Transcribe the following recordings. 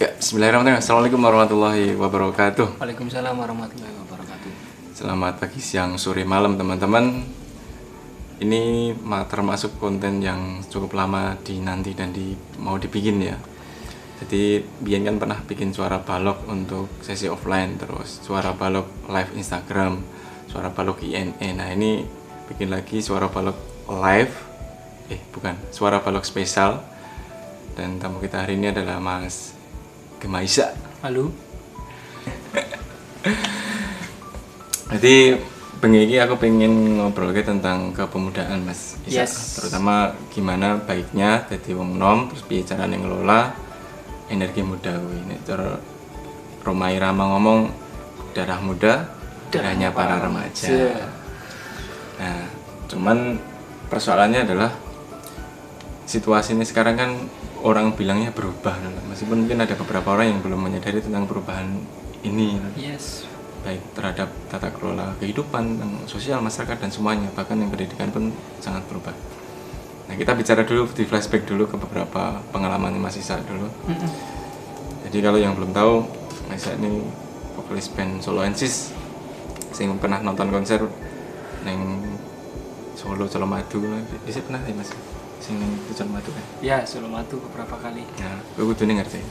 Ya, bismillahirrahmanirrahim. Assalamualaikum warahmatullahi wabarakatuh. Waalaikumsalam warahmatullahi wabarakatuh. Selamat pagi, siang, sore, malam teman-teman. Ini termasuk konten yang cukup lama dinanti dan mau dibikin ya. Jadi Bian kan pernah bikin suara balok untuk sesi offline, terus suara balok live Instagram, suara balok INE. Nah ini bikin lagi suara balok live, suara balok spesial. Dan tamu kita hari ini adalah Mas Gemaisa. Halo. Jadi bengi ini aku pengen ngobrol tentang kepemudaan Mas Isa. Yes. Terutama gimana baiknya jadi wong nom, terus piye carane ngelola energi muda kuwi. Nek cara Romai Rama ngomong darah muda, darahnya para remaja. Nah, cuman persoalannya adalah situasi ini sekarang kan orang bilangnya berubah, meskipun mungkin ada beberapa orang yang belum menyadari tentang perubahan ini. Yes. Baik terhadap tata kelola kehidupan, sosial, masyarakat dan semuanya, bahkan yang pendidikan pun sangat berubah. Nah kita bicara dulu, di flashback dulu ke beberapa pengalaman Mas Isa dulu. Jadi kalau yang belum tahu, Mas Isa ini vokalis band Solo Ensis, sing pernah nonton konser neng Solo Colomadu. Bisa pernah ya Mas? Sing neng Colomadu kan? Ya, Colomadu beberapa kali. Nah, aku kudu ngerti.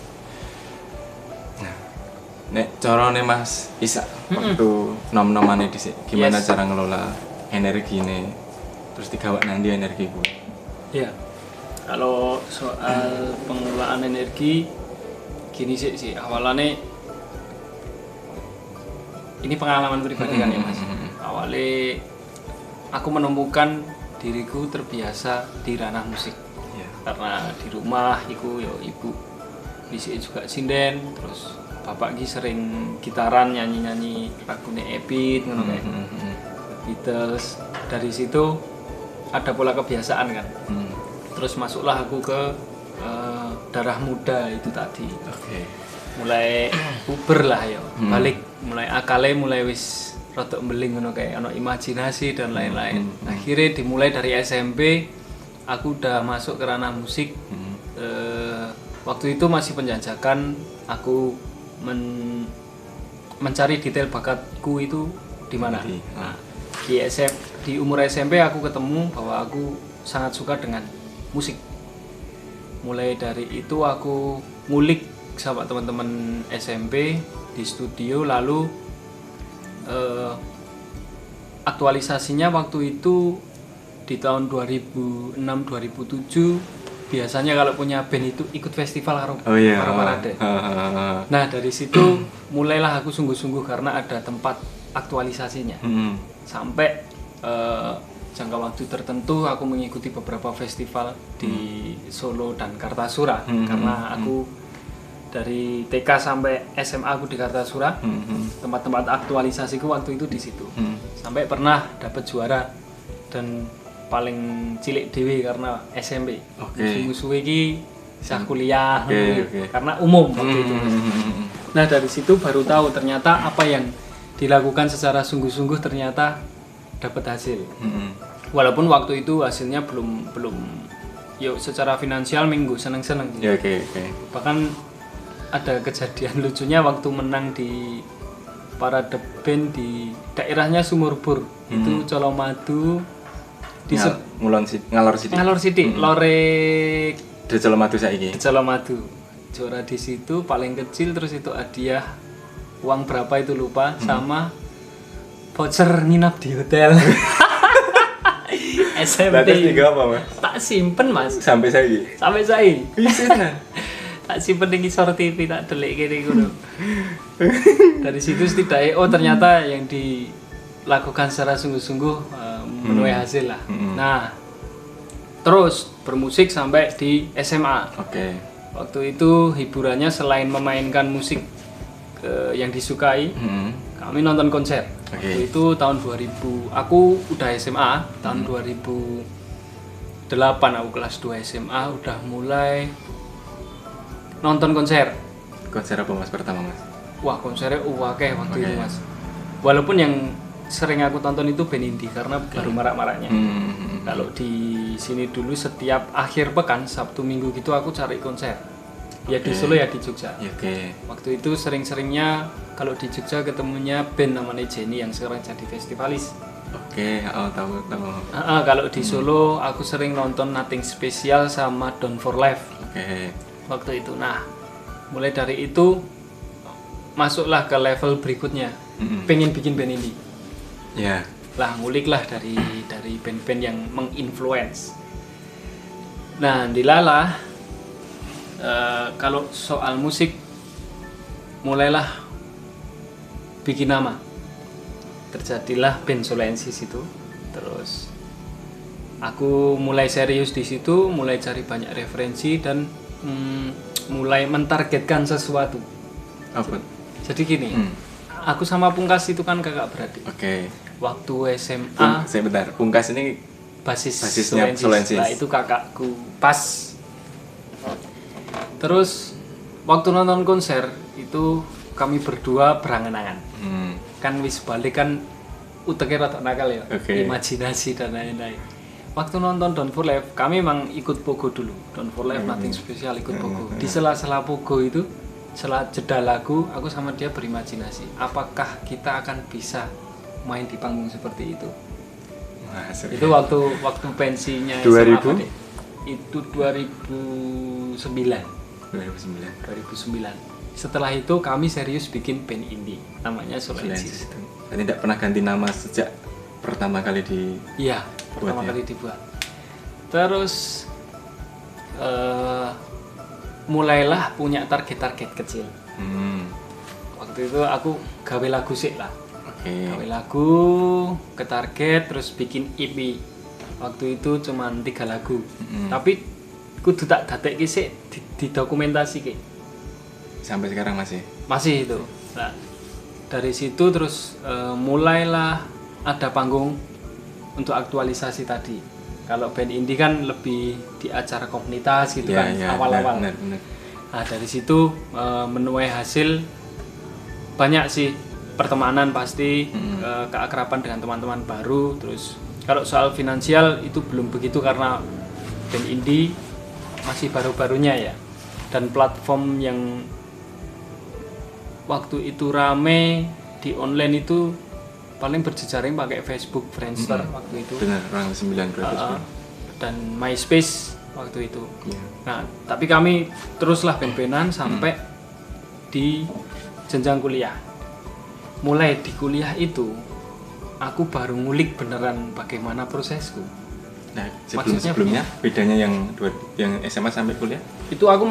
Nah, nek carane Mas Isa waktu nom-nomane dhisik, gimana cara ngelola energi ini? Terus digawak nanti energiku. Ya. Kalau soal pengelolaan energi gini sih awalannya ini pengalaman pribadi kan ya Mas. Awalnya aku menemukan diriku terbiasa di ranah musik. Karena di rumah iku yo ibu bisik juga sinden, terus bapak ki sering gitaran nyanyi lagune Epit ngono kayak Beatles. Dari situ ada pola kebiasaan kan. Terus masuklah aku ke darah muda itu tadi. Mulai puber lah ya, balik mulai akale mulai wis rodok mbeling ngono kayak ono imajinasi dan lain-lain. Akhirnya dimulai dari SMP aku udah masuk ke ranah musik. Waktu itu masih penjajakan, aku mencari detail bakatku itu di mana. Nah, di umur SMP aku ketemu bahwa aku sangat suka dengan musik. Mulai dari itu aku ngulik sama teman-teman SMP di studio, lalu aktualisasinya waktu itu di tahun 2006-2007 biasanya kalau punya band itu ikut festival parade. Nah dari situ mulailah aku sungguh-sungguh karena ada tempat aktualisasinya. Sampai jangka waktu tertentu aku mengikuti beberapa festival di Solo dan Kartasura. Karena aku dari TK sampai SMA aku di Kartasura. Tempat-tempat aktualisasiku waktu itu di situ. Sampai pernah dapat juara dan paling cilik dewe karena SMP. Musuh-musuh iki bisa kuliah karena umum waktu itu. Nah dari situ baru tahu ternyata apa yang dilakukan secara sungguh-sungguh ternyata dapat hasil. Walaupun waktu itu hasilnya belum yuk secara finansial minggu seneng-seneng. Bahkan ada kejadian lucunya waktu menang di parade band di daerahnya Sumurbur. Itu Colomadu di Ngalor Sidi. Lore di Colomadu saiki. Di Colomadu. Juara di situ paling kecil, terus itu hadiah uang berapa itu lupa, sama voucher nginap di hotel. SMP. Batas tiga apa Mas? Tak simpen Mas. Sampai saya. Tak simpen di ngisor TV, tak delik kene ngono. Dari situ setidaknya ternyata yang dilakukan secara sungguh-sungguh menuai hasil lah. Nah, terus bermusik sampai di SMA. Waktu itu hiburannya selain memainkan musik yang disukai, kami nonton konser. Waktu itu tahun 2000, aku udah SMA, tahun 2008 aku kelas 2 SMA udah mulai nonton konser. Konser apa Mas pertama Mas? Wah konsernya waktu itu Mas. Walaupun yang sering aku tonton itu band indie karena baru marak-maraknya. Kalau di sini dulu setiap akhir pekan Sabtu Minggu gitu aku cari konser. Ya di Solo ya di Jogja. Oke. Waktu itu sering-seringnya kalau di Jogja ketemunya band namanya Jenny yang sekarang jadi festivalis. Oke, tahu. Kalau di Solo aku sering nonton Nothing Special sama Down for Life. Oke. Waktu itu. Nah, mulai dari itu masuklah ke level berikutnya. Pengen bikin band indie. Ya. Lah nguliklah dari band-band yang menginfluence. Nah, dilalah kalau soal musik mulailah bikin nama. Terjadilah band Solensis itu. Terus aku mulai serius di situ, mulai cari banyak referensi dan mulai mentargetkan sesuatu. Apa? Jadi gini, aku sama Pungkas itu kan kakak beradik. Oke. Waktu SMA. Sebentar, Pungkas ini basisnya Solensis. Nah, itu kakakku pas. Terus waktu nonton konser itu kami berdua berangan-angan. Kan wis balik kan uteknya rada nakal ya. Imajinasi dan lain-lain. Waktu nonton Down for Life kami memang ikut pogo dulu. Down for Life Nothing Special ikut pogo. Di sela-sela pogo itu, setelah jeda lagu, aku sama dia berimajinasi. Apakah kita akan bisa main di panggung seperti itu? Itu waktu pensinya 2000? Itu 2009. Setelah itu kami serius bikin band indie namanya Solensis. Dan tidak pernah ganti nama sejak pertama kali kali dibuat. Terus mulailah punya target-target kecil. Waktu itu aku gawe lagu sih lah. Gawe lagu ke target terus bikin EP. Waktu itu cuma 3 lagu. Tapi kudu tak datekke sik didokumentasi. Sampai sekarang masih itu. Nah, dari situ terus mulailah ada panggung untuk aktualisasi tadi. Kalau band indie kan lebih di acara komunitas gitu kan awal-awal. Benar. Nah, dari situ menuai hasil banyak sih, pertemanan pasti, keakraban dengan teman-teman baru. Terus kalau soal finansial itu belum begitu karena band indie masih baru-barunya ya. Dan platform yang waktu itu rame di online itu paling berjejaring pakai Facebook, Friendster waktu itu. Benar, orang 9 dan MySpace waktu itu. Nah, tapi kami teruslah band-bandan sampai di jenjang kuliah. Mulai di kuliah itu aku baru ngulik beneran bagaimana prosesku. Nah, sebelumnya bedanya yang SMA sampai kuliah? Itu aku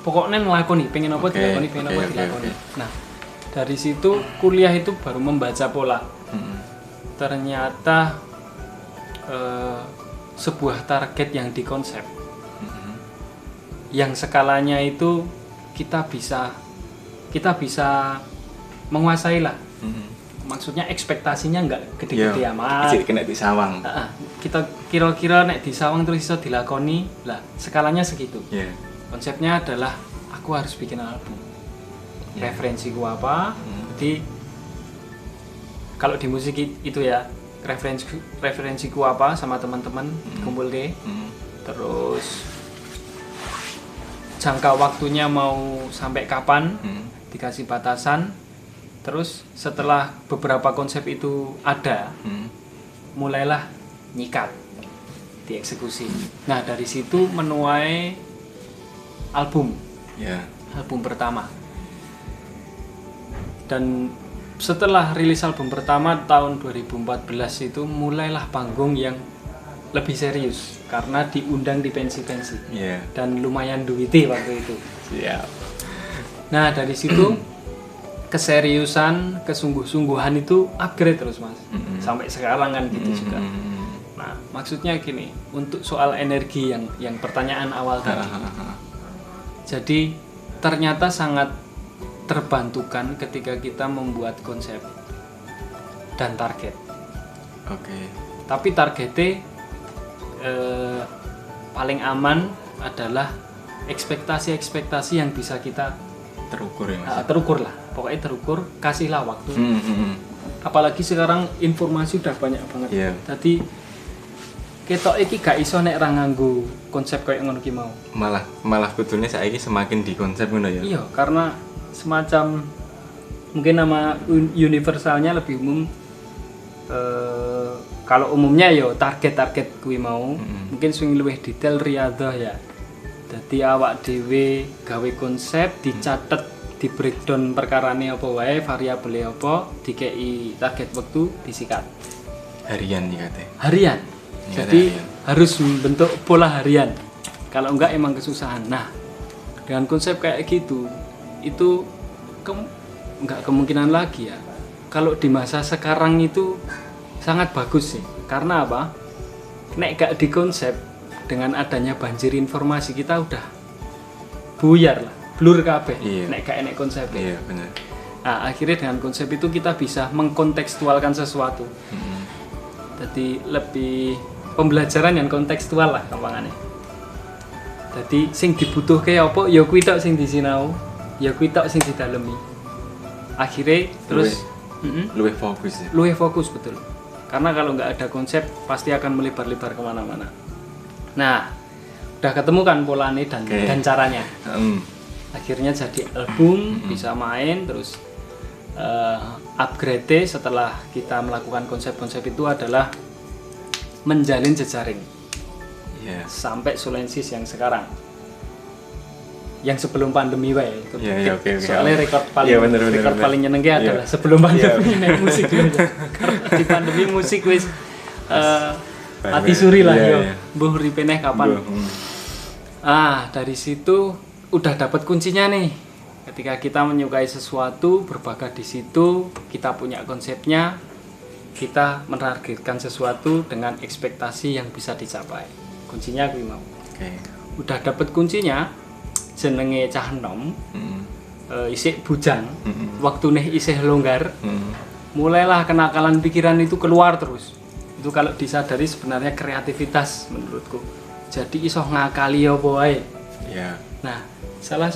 pokoknya ngelakoni, pengen apa dilakoni. Nah, dari situ kuliah itu baru membaca pola. Ternyata sebuah target yang dikonsep, yang skalanya itu kita bisa menguasai lah. Maksudnya ekspektasinya nggak gede-gede amat. Kena di sawang. Kita kira-kira nek di sawang terus bisa dilakoni lah. Skalanya segitu. Konsepnya adalah aku harus bikin album. Referensiku apa? Jadi kalau di musik itu ya referensiku apa sama teman-teman kumpul deh. Terus jangka waktunya mau sampai kapan? Dikasih batasan. Terus setelah beberapa konsep itu ada, mulailah nyikat, dieksekusi. Nah, dari situ menuai album pertama. Dan setelah rilis album pertama tahun 2014 itu mulailah panggung yang lebih serius karena diundang di pensi-pensi. Dan lumayan duitnya waktu itu. Nah, dari situ keseriusan, kesungguh-sungguhan itu upgrade terus mas, sampai sekarang kan gitu juga. Nah, maksudnya gini, untuk soal energi yang pertanyaan awal tadi, jadi ternyata sangat terbantukan ketika kita membuat konsep dan target. Tapi targetnya paling aman adalah ekspektasi yang bisa kita terukur ya mas. Terukur lah, pokoknya terukur, kasihlah waktu. Apalagi sekarang informasi udah banyak banget. Jadi ketok iki gak iso nek ra nganggo konsep koyo ngono ki mau. Malah kudune saiki semakin di konsep ngono ya. Iya, karena semacam mungkin nama universalnya lebih umum. Kalau umumnya ya target-target kuwi mau, mungkin sing luwih detail riyadhah ya. Dadi awak dhewe gawe konsep, dicatet, di breakdown perkarane apa wae, variabel apa, dikei target waktu, disikat. Harian nih katanya. Harian. Jadi harus membentuk pola harian. Kalau enggak emang kesusahan. Nah, dengan konsep kayak gitu, itu enggak kemungkinan lagi ya. Kalau di masa sekarang itu sangat bagus sih. Karena apa? Nek gak di konsep, dengan adanya banjir informasi kita udah buyar lah, blur kabeh. Iya. Nek gak enek konsep. Iya, benar. Nah, akhirnya dengan konsep itu kita bisa mengkontekstualkan sesuatu. Jadi lebih pembelajaran yang kontekstual lah gampangane. Jadi sing dibutuhke apa ya kuwi tok sing disinau, ya kuwi tok sing didalemi. Akhirnya terus luwih fokus ya. Luwih fokus betul. Karena kalau nggak ada konsep pasti akan melebar-lebar kemana-mana. Nah, udah ketemu kan polanya dan caranya. Akhirnya jadi album, bisa main, terus upgrade setelah kita melakukan konsep-konsep itu adalah menjalin jejaring. Sampai Solensis yang sekarang. Yang sebelum pandemi wae. Soalnya rekor paling nyenengke adalah sebelum pandemi nek musik dulu. Karena di pandemi musik wis mati suri lah yo. Mbuh ripeneh kapan. Dari situ udah dapat kuncinya nih. Ketika kita menyukai sesuatu, berbakat di situ, kita punya konsepnya, kita menargetkan sesuatu dengan ekspektasi yang bisa dicapai. Kuncinya kuwi mau. Udah dapat kuncinya, jenenge cah enom, isih bujang, waktune isih longgar, mulailah kenakalan pikiran itu keluar terus. Itu kalau disadari sebenarnya kreativitas menurutku. Jadi iso ngakali apa wae. Nah, salah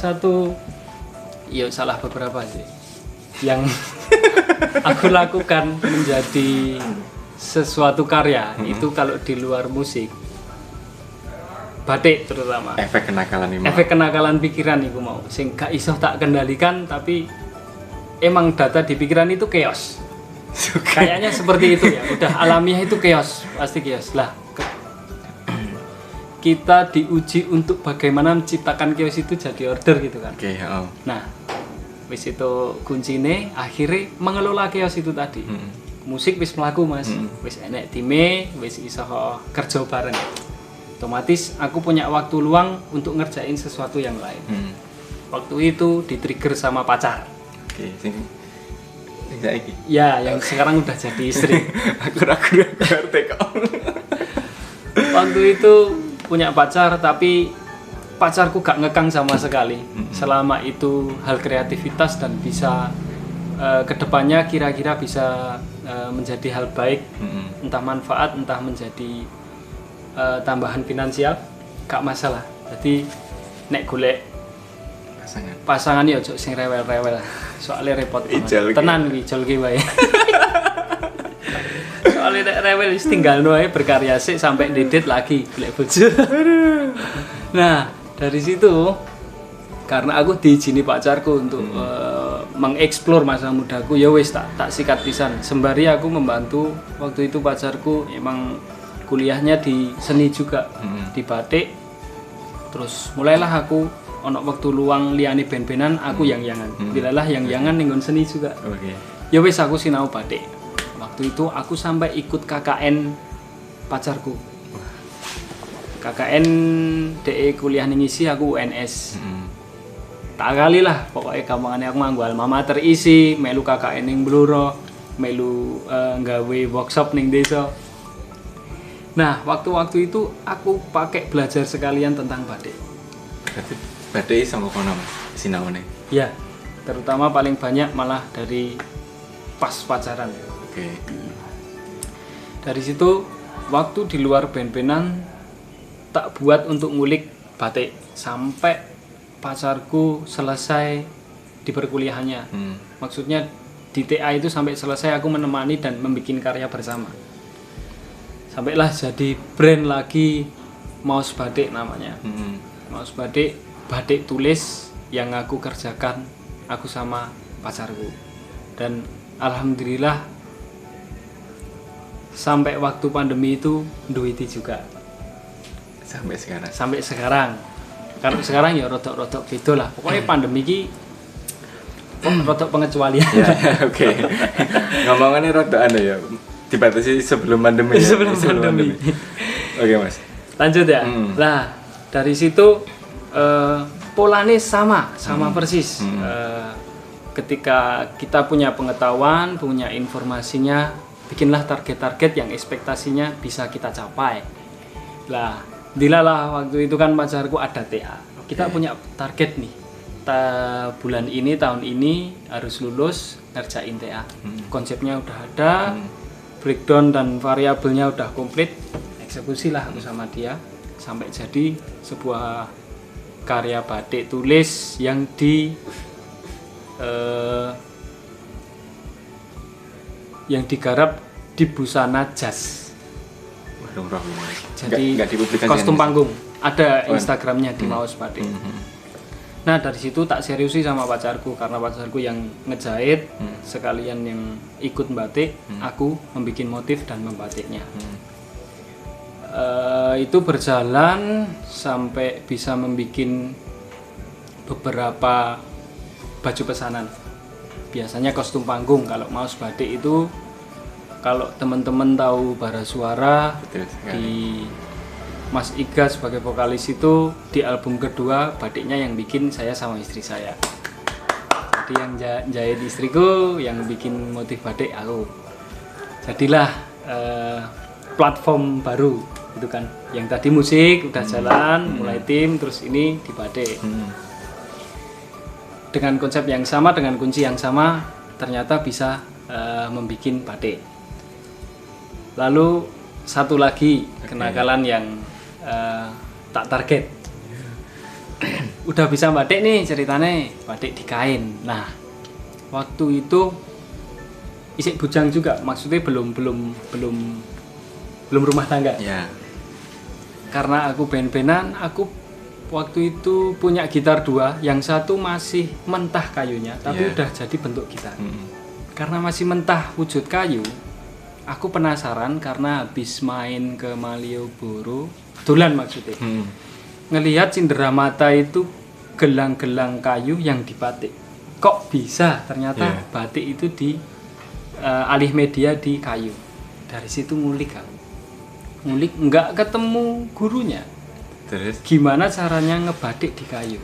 beberapa sih yang aku lakukan menjadi sesuatu karya itu kalau di luar musik, batik terutama. Efek kenakalan pikiran iku mau sing gak iso tak kendalikan, tapi emang data di pikiran itu chaos. Kayaknya seperti itu ya, udah alamiah itu chaos, pasti chaos lah. Kita diuji untuk bagaimana menciptakan chaos itu jadi order gitu kan. Nah, wis itu kuncine akhirnya mengelola chaos itu tadi. Musik wis mlaku Mas, wis enek time, wis iso kerja bareng. Otomatis aku punya waktu luang untuk ngerjain sesuatu yang lain. Waktu itu di-trigger sama pacar. Ya, yang sekarang udah jadi istri. Aku ngerti kok. Waktu itu punya pacar, tapi pacarku gak ngekang sama sekali. Selama itu hal kreativitas dan bisa kedepannya kira-kira bisa menjadi hal baik, entah manfaat, entah menjadi tambahan finansial, gak masalah. Jadi nek golek pasangan ya ojo sing rewel-rewel, soalnya repot banget. Tenan ki jol ki wae. Soalnya nek rewel wis tinggal wae berkarya sik sampai didit lagi golek bojo. Nah, dari situ karena aku diizini pacarku untuk mengeksplor masa mudaku, ya wis tak sikat pisan. Sembari aku membantu waktu itu pacarku emang kuliahnya di seni juga, di batik. Terus mulailah aku ono waktu luang liyane ben-benan aku yang-yangan. Bilalah yang-yangan ning seni juga. Ya wis aku sinau batik. Waktu itu aku sampai ikut KKN pacarku. KKN DE kuliah ning isi, aku UNS. Tak kali lah pokoknya gampangane aku nganggo alma mater isi, melu KKN ning Bluro, melu nggawe workshop ning desa. Nah, waktu-waktu itu aku pakai belajar sekalian tentang batik. Batik sama kono sinaune. Ya, terutama paling banyak malah dari pas pacaran. Dari situ waktu di luar ben-benan tak buat untuk ngulik batik sampai pacarku selesai di perkuliahannya. Maksudnya di TA itu sampai selesai aku menemani dan membuat karya bersama. sampailah jadi brand lagi, Maus Batik namanya. Maus Batik, batik tulis yang aku kerjakan aku sama pacarku. Dan alhamdulillah sampai waktu pandemi itu duiti juga sampai sekarang. Kalau sekarang ya rodok-rodok beda lah. Pokoknya pandemi ini rodok pengecualian. Ya, oke. Ngomongannya rodok ya. Dibatasi sebelum pandemi ya. Sebelum pandemi. Oke, Mas. Lanjut ya. Nah, dari situ polanya sama persis. Ketika kita punya pengetahuan, punya informasinya, bikinlah target-target yang ekspektasinya bisa kita capai. Lah, dilalah waktu itu kan pacarku ada TA. Kita punya target nih. Bulan ini, tahun ini harus lulus ngerjain TA. Konsepnya udah ada, breakdown dan variabelnya udah komplit. Eksekusi lah aku sama dia sampai jadi sebuah karya batik tulis yang digarap di busana jas. Jadi kostum panggung. Ada Instagramnya di Maus Batik. Nah dari situ tak seriusi sama pacarku karena pacarku yang ngejahit sekalian yang ikut batik, aku membuat motif dan membatiknya. Itu berjalan sampai bisa membuat beberapa baju pesanan. Biasanya kostum panggung. Kalau Maus Batik itu, kalau teman-teman tahu Bara Suara, di Mas Iga sebagai vokalis itu di album kedua batiknya yang bikin saya sama istri saya. Jadi yang jahit istriku, yang bikin motif batik aku. Jadilah platform baru itu kan. Yang tadi musik udah jalan, mulai tim, terus ini di batik. Dengan konsep yang sama, dengan kunci yang sama, ternyata bisa membuat batik. Lalu satu lagi kenakalan yang tak target. Udah bisa batik nih ceritanya, batik di kain. Nah, waktu itu isik bujang juga, maksudnya belum rumah tangga. Ya. Karena aku ben-benan, aku waktu itu punya gitar 2, yang satu masih mentah kayunya, tapi udah jadi bentuk gitar. Karena masih mentah wujud kayu, aku penasaran karena habis main ke Malioboro, dolan maksudnya. Ngelihat cindera mata itu gelang-gelang kayu yang dibatik. Kok bisa? Ternyata batik itu di alih media di kayu. Dari situ ngulik aku. Ngulik nggak ketemu gurunya. Terus Gimana caranya ngebatik di kayu?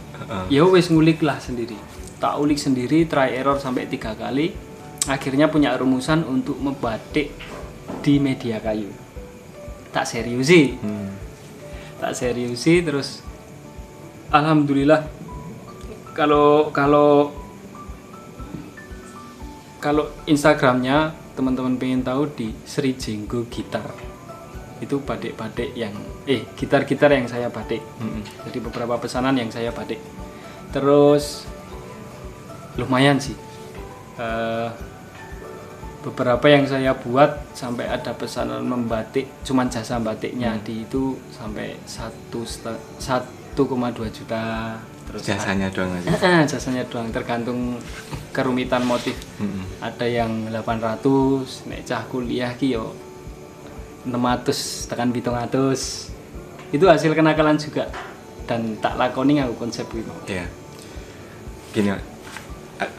Ya wes ngulik lah sendiri. Tak ulik sendiri, try error sampai 3 kali. Akhirnya punya rumusan untuk membatik di media kayu. Tak seriusi. Tak seriusi terus alhamdulillah kalau Instagramnya teman-teman pengen tahu di Sri Jenggo Gitar. Itu batik-batik yang gitar-gitar yang saya batik. Jadi beberapa pesanan yang saya batik. Terus lumayan sih. Beberapa yang saya buat sampai ada pesanan membatik, cuman jasa batiknya di itu sampai 1,2 juta. Terus jasanya doang aja. Jasanya doang, tergantung kerumitan motif. Ada yang 800, nek cah kuliah ki yo 600 tekan 700. Itu hasil kenakalan juga dan tak lakoni aku konsep itu. Iya. Gini,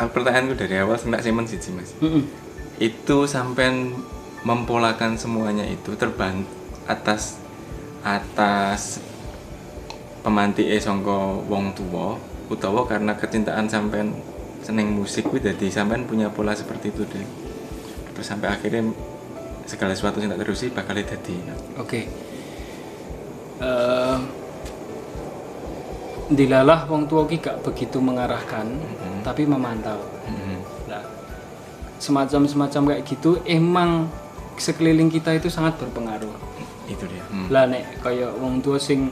pertanyaanku dari awal sebenarnya Simon sih, Mas. Itu sampai mempolakan semuanya itu terban atas pemantik sangka wong tua utawa karena kecintaan sampean seneng musik kuwi dadi sampean punya pola seperti itu deh. Terus sampai akhirnya segala sesuatu yang tak terusi bakal dadi. Oke. Dilalah wong tua ki gak begitu mengarahkan, tapi memantau. Semacam kayak gitu emang sekeliling kita itu sangat berpengaruh. Itu dia. Lah nek kaya wong tua sing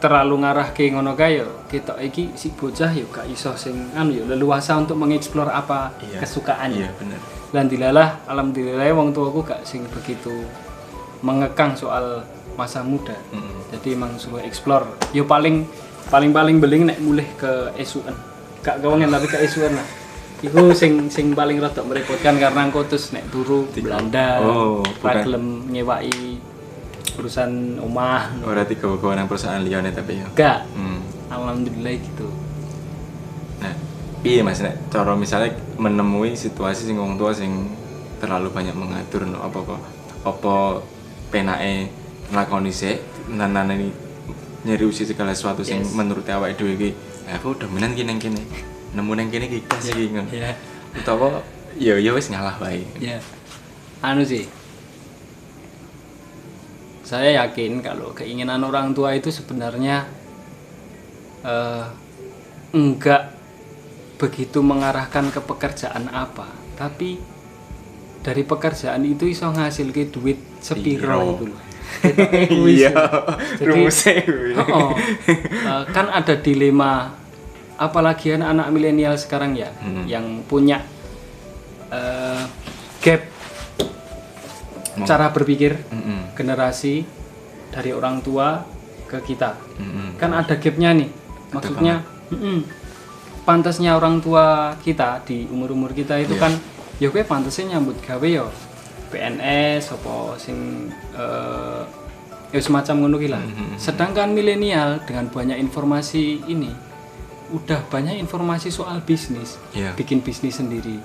terlalu ngarahke ngono kae yo ketok iki si bocah yo gak iso sing leluasa untuk mengeksplor apa kesukaannya. Iya, bener. Lan dilalah alhamdulillah wong tuaku gak sing begitu mengekang soal masa muda. Jadi emang suruh explore. Yo paling beling nek mulih ke SUN. Gak kewengen tapi ke SUN lah. Iku sing paling rada merepotkan karena engko terus nek turu Belanda. Ra gelem nyewaki perusahaan omah. Ora tiga-tiga nang perusahaan liyane tapi ya. Enggak. Alhamdulillah gitu. Nah, piye Mas nek cara misalnya menemui situasi sing wong tua sing terlalu banyak mengatur no apa penake nglakoni sik nanane nyeriusi segala sesuatu sing menurut awake dhewe iki aku dominan ki nang kene. Nemu nang kene iki gas iki ngono. Iya. Utawa ya wis ngalah wae. Iya. Anu sih. Saya yakin kalau keinginan orang tua itu sebenarnya enggak begitu mengarahkan ke pekerjaan apa, tapi dari pekerjaan itu iso ngasilke duit sepiro itu loh. Iya, rumusnya. Kan ada dilema, apalagi anak milenial sekarang ya, yang punya gap cara berpikir generasi dari orang tua ke kita. Kan ada gapnya nih, maksudnya pantasnya orang tua kita di umur kita itu kan ya kowe pantasnya nyambut gawe ya PNS apa sing ya semacam ngono ki lah. Sedangkan milenial dengan banyak informasi ini udah banyak informasi soal bisnis, bikin bisnis sendiri.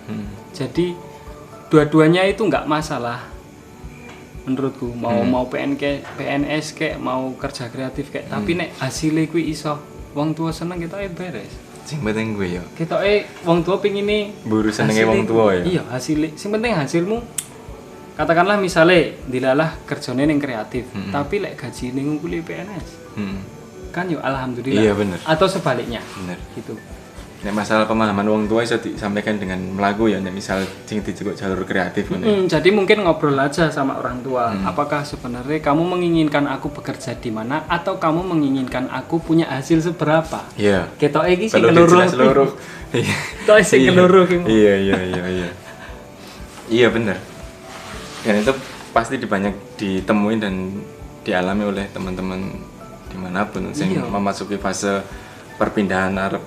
Jadi dua-duanya itu nggak masalah menurutku, mau PNS kayak mau kerja kreatif kayak, tapi nek hasilnya kuwi iso wong tua seneng kita beres. Sing penting gue ya. Ketoke wong tua pengin ini buru senenge wong tua ya. Iya, hasilnya sing penting hasilmu. Katakanlah misalnya dilalah kerjane ning kreatif, tapi lek gajine ngungkuli PNS. Kan yo alhamdulillah. Iya bener. Atau sebaliknya. Bener. Gitu. Nek masalah pemahaman wong tua iso disampaikan dengan melaku ya, nek misal sing dijukuk jalur kreatif ngono. Jadi mungkin ngobrol aja sama orang tua. Apakah sebenarnya kamu menginginkan aku bekerja di mana atau kamu menginginkan aku punya hasil seberapa? Iya. Ketoke iki sing keloro. Iya. Ketoke sing keloro ki. Iya. Iya bener. Dan itu pasti ditemuin dan dialami oleh teman-teman dimanapun sing memasuki fase perpindahan arep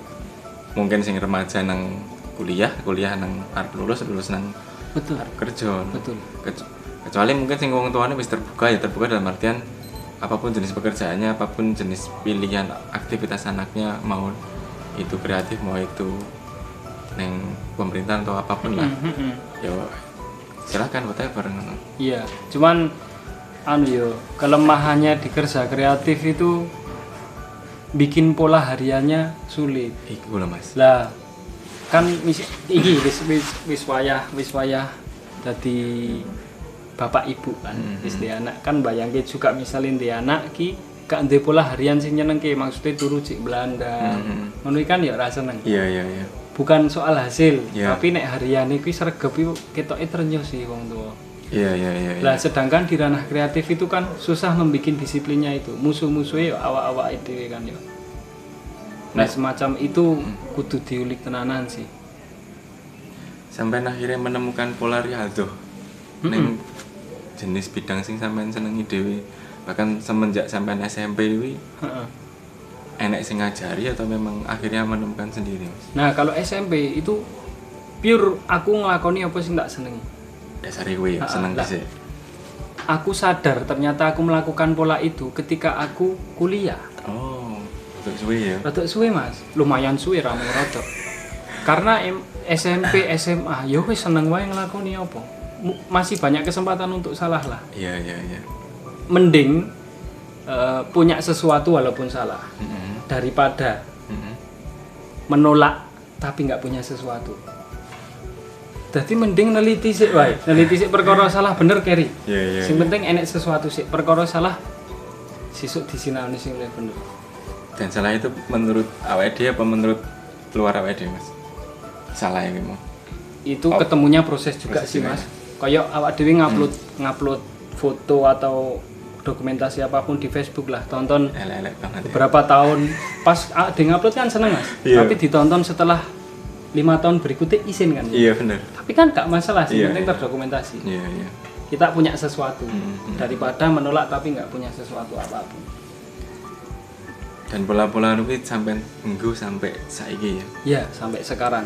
mungkin sing remaja nang kuliah nang arep lulus nang arep kerja. Betul. Kecuali mungkin sing wong tuane wis terbuka dalam artian apapun jenis pekerjaannya, apapun jenis pilihan aktivitas anaknya, mau itu kreatif, mau itu neng pemerintahan atau apapun lah. Ya silakan whatever ngono. Iya, cuman kelemahannya di kerja kreatif itu bikin pola hariannya sulit. Iku lho Mas. Lah kan iki wis wayah dadi bapak ibu kan, wis di anak kan bayangke juga misalin di anak ki gak ndek pola harian sing nyenengke, maksudnya turu cik Belanda. Ngono kan ya ora seneng. Iya. Bukan soal hasil, tapi nek hariane kuwi sregep iku ketoke trenyuh sih wong tuwa. Iya. Lah sedangkan di ranah kreatif itu kan susah membikin disiplinnya itu. Musuh-musuhnya ya awak-awak dhewe kan ya. Nah semacam itu kudu diulik tenanan sih. Sampai akhirnya menemukan pola Rialdo. Ning jenis bidang sing sampean senengi dhewe. Bahkan semenjak sampean SMP kuwi. Enek sing ngajari atau memang akhirnya menemukan sendiri, Mas? Nah, kalau SMP itu pure aku ngelakoni apa sing tak senengi. Dasare kowe ya seneng dhisik. Aku sadar ternyata aku melakukan pola itu ketika aku kuliah. Oh, rada suwe ya. Rada suwe, Mas. Lumayan suwe rame rada. Karena SMP, SMA, ya wis seneng wae ngelakoni apa. Masih banyak kesempatan untuk salah lah. Iya. Mending punya sesuatu walaupun salah. Daripada menolak tapi nggak punya sesuatu. Jadi mending neliti sik wae. Neliti sik perkara salah bener keri. Iya. Sing penting enek sesuatu sik perkara salah sesuk disinaoni sing bener. Dan salah itu menurut awake dhewe apa menurut luar awake dhewe, Mas? Salah ya memang. Itu ketemunya proses juga sih, Mas. Kayak awak dhewe ngupload foto atau dokumentasi apapun di Facebook lah, tonton beberapa tahun pas di ngupload kan seneng Mas, tapi ditonton setelah 5 tahun berikutnya izin kan. Iya benar. Tapi kan gak masalah sih, penting terdokumentasi. Iya. kita punya sesuatu daripada menolak tapi nggak punya sesuatu apapun. Dan pola-pola itu sampai minggu sampai saiki ya? Ya, sampai sekarang.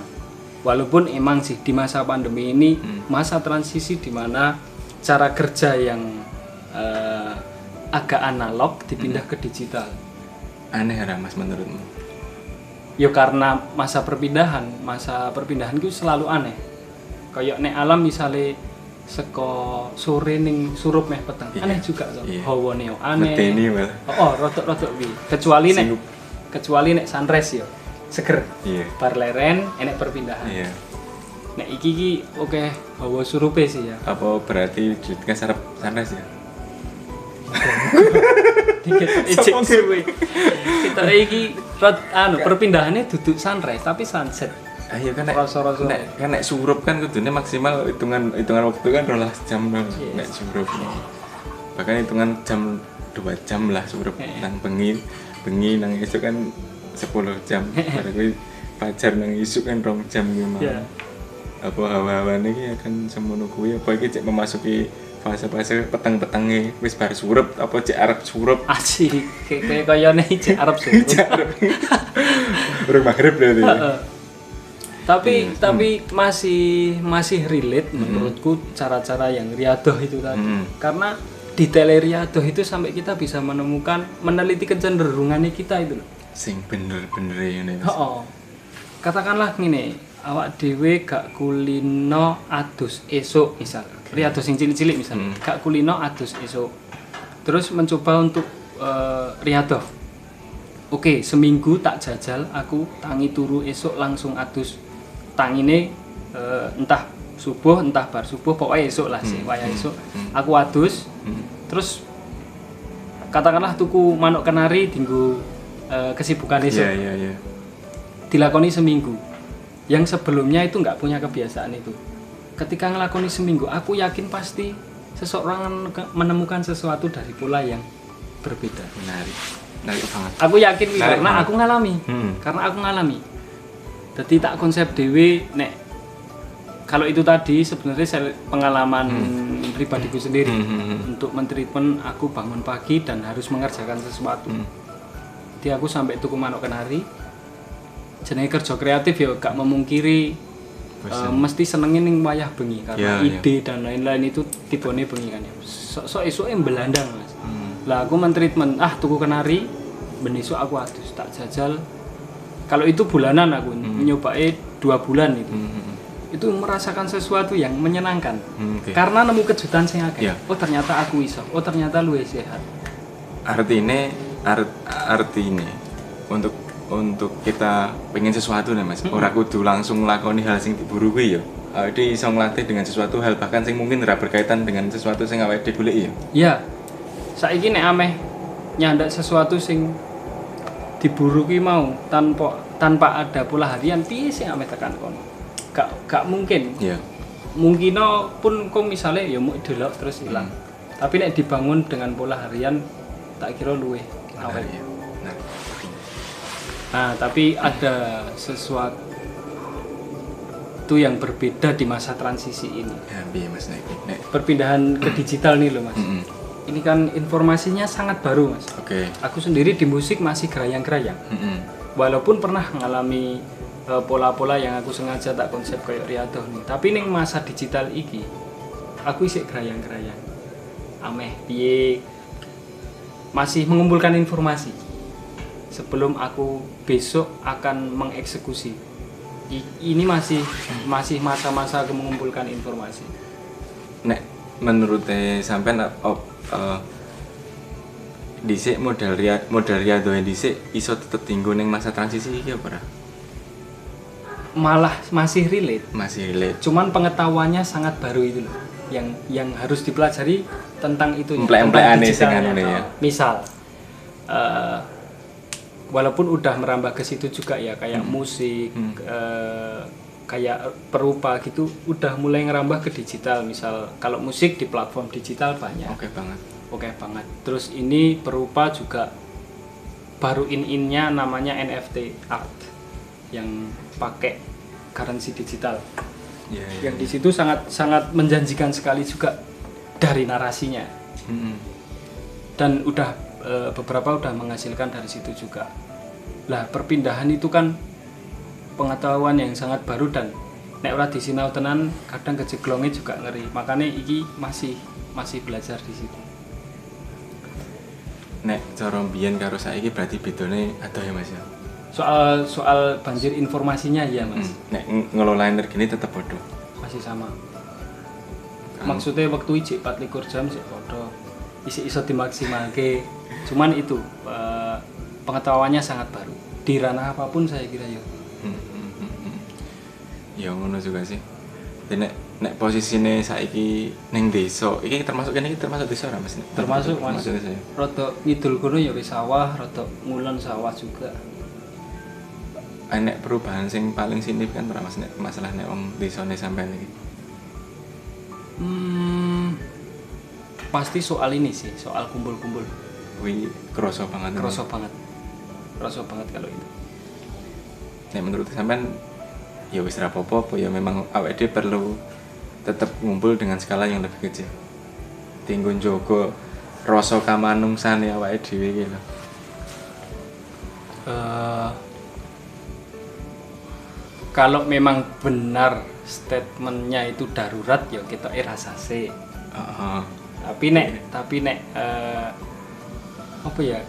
Walaupun emang sih di masa pandemi ini masa transisi di mana cara kerja yang agak analog dipindah ke digital. Aneh ya Mas menurutmu? Ya karena masa perpindahan itu selalu aneh. Kayak nek alam misalnya seko sore ning surup meh peteng. Aneh juga to. Hawane yo aneh. Medeni malah. Rotok-rotok wi. Kecuali nek sunrise yo seger. Bar leren enek perpindahan. Nek iki oke hawa surupe sih ya. Apa berarti judulnya sarap sunrise ya? Dikit ejek suwe. Kita iki perpindahannya duduk sunrise tapi sunset. Iya kan nek surup kan kudune maksimal hitungan waktu kan 12 jam nek surup. Bahkan hitungan jam 2 jam lah surup nang bengi nang esuk kan 10 jam. Bar kuwi fajar nang esuk kan 2 jam ki mau. Apa hawa-hawane iki akan semono kuwi apa iki cek memasuki fase-fase peteng-petenge wis bar surup apa cek arep surup. Asik kayane cek arep surup. Baru maghrib berarti. Tapi masih relate menurutku cara-cara yang riadoh itu tadi. Karena di teleriadoh itu sampai kita bisa meneliti kecenderungannya kita itu loh. Sing bener-bener ngene. Katakanlah ngene, awak dhewe gak kulino adus esuk misal. Riadoh sing cilik-cilik misal. Gak kulino adus esuk. Terus mencoba untuk riadoh. Oke, seminggu tak jajal aku tangi turu esuk langsung adus. Tangine entah subuh entah bar subuh pokoknya esuk lah sih wayah esuk aku adus terus katakanlah tuku manuk kenari dinggo kesibukan esuk dilakoni seminggu yang sebelumnya itu nggak punya kebiasaan itu ketika ngelakoni seminggu aku yakin pasti seseorang menemukan sesuatu dari pola yang berbeda. Menarik banget aku yakin karena aku ngalami jadi tak konsep dewe nek kalau itu tadi sebenarnya pengalaman pribadiku sendiri untuk mentreatment aku bangun pagi dan harus mengerjakan sesuatu. Jadi aku sampai tuku manuk kenari jenenge kerja kreatif ya gak memungkiri mesti senengin ning wayah bengi karena ide dan lain-lain itu tibone bengi kan ya. Sok esuke belandang Mas. Lah aku mentreatment tuku kenari ben esuk aku adus tak jajal. Kalau itu bulanan aku nyobain 2 bulan itu. Itu merasakan sesuatu yang menyenangkan. Karena nemu kejutan sing akeh. Oh ternyata aku iso. Oh ternyata luwih sehat. Artinya untuk kita pengen sesuatu nih Mas. Ora kudu langsung nglakoni hal sing diburu kuwi ya. Awake iso nglatih dengan sesuatu hal bahkan sing mungkin ora berkaitan dengan sesuatu sing awake dhewe goleki ya. Iya. Saiki nek ameh nyandak sesuatu sing diburu ki mau tanpa ada pola harian piye sing ame tekan kono gak mungkin mungkin pun kok misalnya ya mau delok terus hilang tapi nek dibangun dengan pola harian tak kira luwih awet tapi ada sesuatu yang berbeda di masa transisi ini Mas perpindahan ke digital nih loh Mas. Ini kan informasinya sangat baru Mas. Aku sendiri di musik masih gerayang-gerayang. Walaupun pernah mengalami pola-pola yang aku sengaja tak konsep kayak riadoh nih. Tapi ning masa digital iki aku isih gerayang-gerayang. Ameh piye masih mengumpulkan informasi. Sebelum aku besok akan mengeksekusi. Ini masih masa-masa aku mengumpulkan informasi. Nek menurut sampean dhisik model riadoh dhisik iso tetep tinggo ning masa transisi iki apa ora? Malah masih relate. Cuman pengetahuannya sangat baru itu loh. Yang harus dipelajari tentang itu emplek-emplekane sing anune ya. Misal walaupun udah merambah ke situ juga ya kayak musik kayak perupa gitu udah mulai ngerambah ke digital. Misal kalau musik di platform digital banyak. Oke banget. Terus ini perupa juga baru in-innya namanya NFT art yang pakai currency digital. Yang di situ sangat menjanjikan sekali juga dari narasinya. Dan udah beberapa udah menghasilkan dari situ juga. Lah perpindahan itu kan pengetahuan yang sangat baru, dan nek ora disinau tenan kadang kejeglonge juga ngeri. Makanya iki masih belajar di situ. Nek cara mbiyen karo saiki berarti bedone adoh ya Mas ya. Soal banjir informasinya ya Mas. Nek ngelola energi ini tetap bodoh. Masih sama. Maksudnya waktu ijik 24 jam sih bodoh. Iso dimaksimalke. Cuman itu pengetahuannya sangat baru. Di ranah apapun saya kira ya. Ya ngono juga sih. Jadi nek posisine saiki ning desa, iki termasuk desa ora Mas? Termasuk Mas. Rada ngidul kono ya wis sawah, rada ngulon sawah juga. Nek perubahan sing paling signifikan ora Mas nek masalah nek wong desane sampean iki? Pasti soal ini sih, soal kumpul-kumpul. Wih, kerasa banget kalau itu. Nek menurut sampean ya wis ra apa-apa, ya memang awake dhewe perlu tetap ngumpul dengan skala yang lebih kecil. Tinggo njogo rasa kamanungsane awake dhewe iki lho. Kalau memang benar statementnya itu darurat ya kita rasase. Tapi nek apa ya,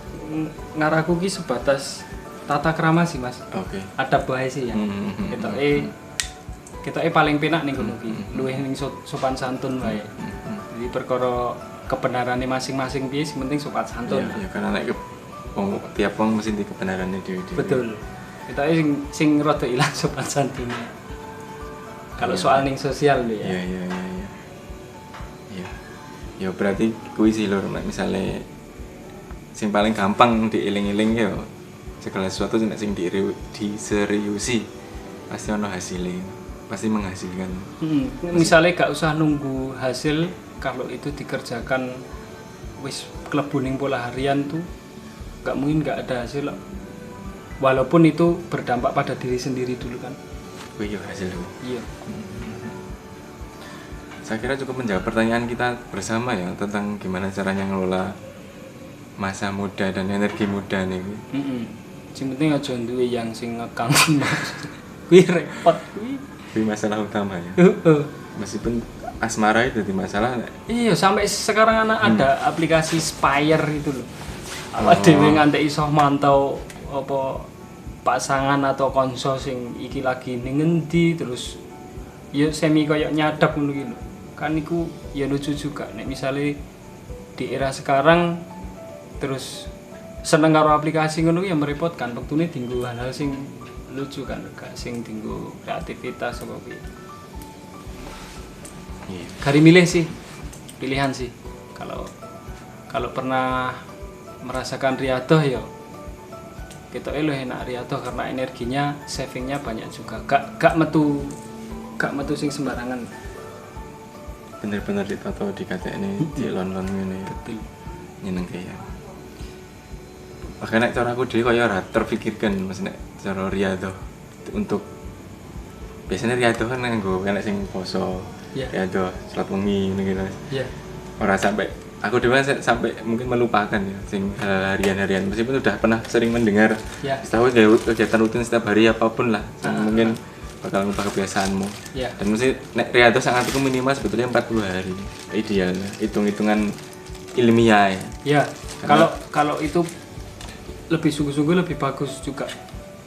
ngaraku ki sebatas tata krama sih Mas. Oke. Ada bae sih ya. Kita paling penak ning kono ki. Luwih ning sopan santun wae. Jadi perkara kebenarannya masing-masing piye sing penting sopan santun. Ya karena nek tiap wong mesti di kebenarannya dhewe-dhewe. Betul. Kita sing rada ilang sopan santunnya. Kalau soal ning sosial lho ya. Iya. Ya berarti kuwi sih lho, misalnya sing paling gampang dieling-eling ya segala sesuatu sing diseriusi pasti ono hasilnya, pasti menghasilkan. Misalnya gak usah nunggu hasil, kalau itu dikerjakan wis klebu ning pola harian tuh gak mungkin gak ada hasil. Walaupun itu berdampak pada diri sendiri dulu kan. Iya hasil dulu. Iya. Saya kira cukup menjawab pertanyaan kita bersama ya tentang gimana caranya ngelola masa muda dan energi muda nih. Sing penting aja duwe yang sing ngekang. Kuwi repot kuwi. Kuwi masalah utama ya. Meskipun asmara itu jadi masalah. Iya, sampai sekarang ada aplikasi Spire itu loh. Awak dhewe nganti iso mantau apa pasangan atau konso sing iki lagi ning ngendi, terus ya semi koyo nyadap ngono iki lho. Kan iku ya lucu juga nek misale di era sekarang terus seneng karo aplikasi ngono ya merepotkan, wektune dienggo hal-hal sing lucu kan, gak sing dienggo kreativitas apa piye. Iya. Kari milih sih, pilihan sih. Kalau pernah merasakan riadoh ya kita enak riadoh karena energinya savingnya banyak juga. Gak metu sing sembarangan. Bener-bener ditata dikatekne di lon-lon ngene. Betul. Nyeneng kaya. Makanya cara aku dhewe kaya ora terpikirkan Mas nek cara riadoh untuk biasanya riadoh kan nganggo enek sing poso. Yeah. Riadoh salat wengi ngene. Iya. Ora sampai aku dhewe sampai mungkin melupakan ya sing harian-harian meskipun udah pernah sering mendengar. Yeah. Tahu kegiatan rutin setiap hari apapun lah. Mungkin bakal ngubah kebiasaanmu. Yeah. Dan mesti nek riadoh sangat itu minimal sebetulnya 40 hari. Ideal. Hitung-hitungan ilmiah ya. Ya, kalau itu lebih sungguh-sungguh lebih bagus juga.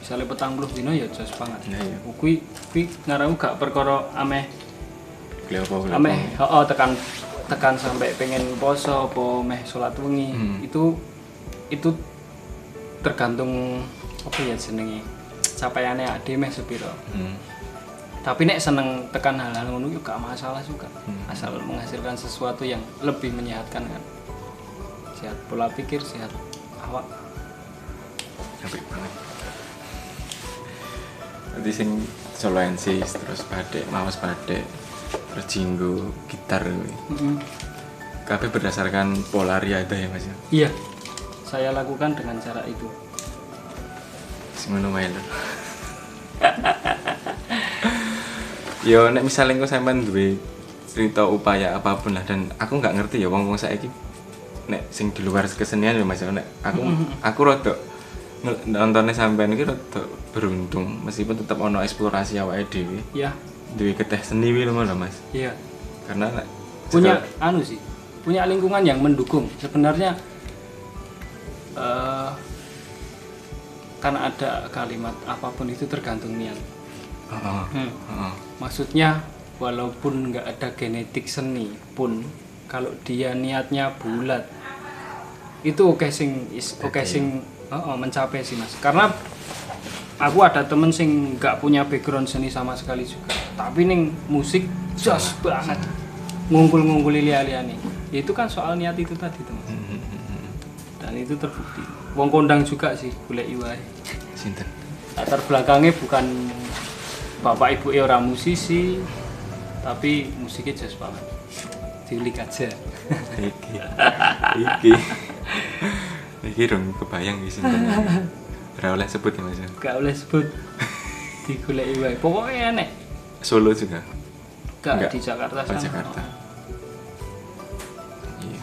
Misalnya 40 dino ya jos banget. Nah, iya. Kuwi ngaramu gak perkara ameh. Ameh, tekan sampai pengen poso apa meh salat wengi. Itu tergantung apa ya jenenge. Capaiannya ade meh sepiro. Tapi nek seneng tekan hal-hal ngono yo gak masalah juga. Asal menghasilkan sesuatu yang lebih menyehatkan kan. Sehat pola pikir, sehat awak. Apik banget. Nanti sing soloensis terus badek, mawas badek, terus jinggo, gitar kuwi. Kabeh berdasarkan pola riadah ya Mas ya. Iya. Saya lakukan dengan cara itu. Semono wae lho. Yo nek misale engko sampean duwe cerita upaya apapun lah, dan aku nggak ngerti ya wong-wong saiki nek sing di luar kesenian ya Mas, nek aku rada nontonnya sampean iki rada beruntung meskipun tetap ono eksplorasi awake dhewe. Iya. Duwe keteh seni wi lho Mas. Iya. Karena punya punya lingkungan yang mendukung. Sebenarnya karena ada kalimat apapun itu tergantung niat. Maksudnya walaupun nggak ada genetik seni pun kalau dia niatnya bulat itu oke sing mencapai sih Mas. Karena aku ada temen sing nggak punya background seni sama sekali juga, tapi ning musik jos banget, ngungkul-ngungkuli liya-liyane. Itu kan soal niat itu tadi teman. Dan itu terbukti. Wong kondang juga sih goleki wae. Sinten? Latar belakangnya bukan bapak ibu orang musisi, tapi musiknya jos banget. Diulik aja. Iki dong kebayang di sini. Ora oleh sebut ya Mas. Gak oleh sebut. Digoleki wae. Pokoknya enek. Solo juga. Enggak di Jakarta sama. Jakarta. Iya.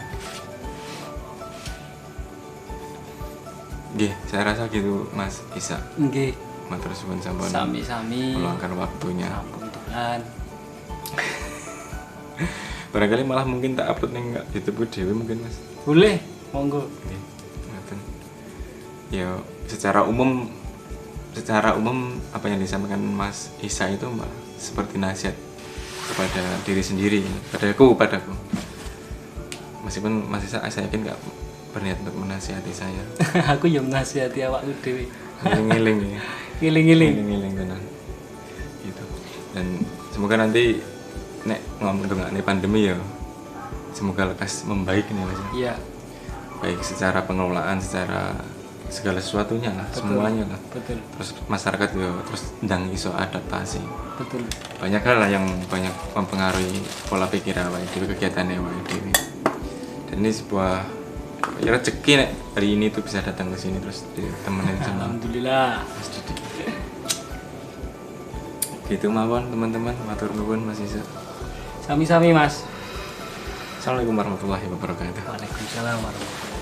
Nggih, saya rasa gitu Mas Isa. Nggih. Matur suwun sampun. Sami-sami. Meluangkan waktunya. Ampun Tuhan. Barangkali malah mungkin tak upload ning YouTube dhewe mungkin Mas. Boleh, monggo. Nggih. Ngoten. Ya, secara umum apa yang disampaikan Mas Isa itu seperti nasihat kepada diri sendiri, padaku. Meskipun Mas Isa saya yakin nggak berniat untuk menasihati saya. Aku yang menasihati awakku dhewe. Ngiling-ngiling ya. Ngiling-ngiling tenan. Gitu. Dan semoga nanti nek ngomong dongane pandemi ya semoga lekas membaik nih Mas. Iya. Baik secara pengelolaan, secara segala sesuatunya lah, betul, semuanya lah. Betul. Terus masyarakat ya terus ndang iso adaptasi. Betul. Banyak hal lah yang banyak mempengaruhi pola pikir awake dhewe, kegiatan awake dhewe. Dan ini sebuah ya rezeki nek hari ini tuh bisa datang ke sini terus ditemenin sama alhamdulillah Mas Didi. Gitu mawon teman-teman, matur nuwun Mas Isa. Sami-sami Mas. Assalamualaikum warahmatullahi wabarakatuh. Waalaikumsalam warahmatullahi wabarakatuh.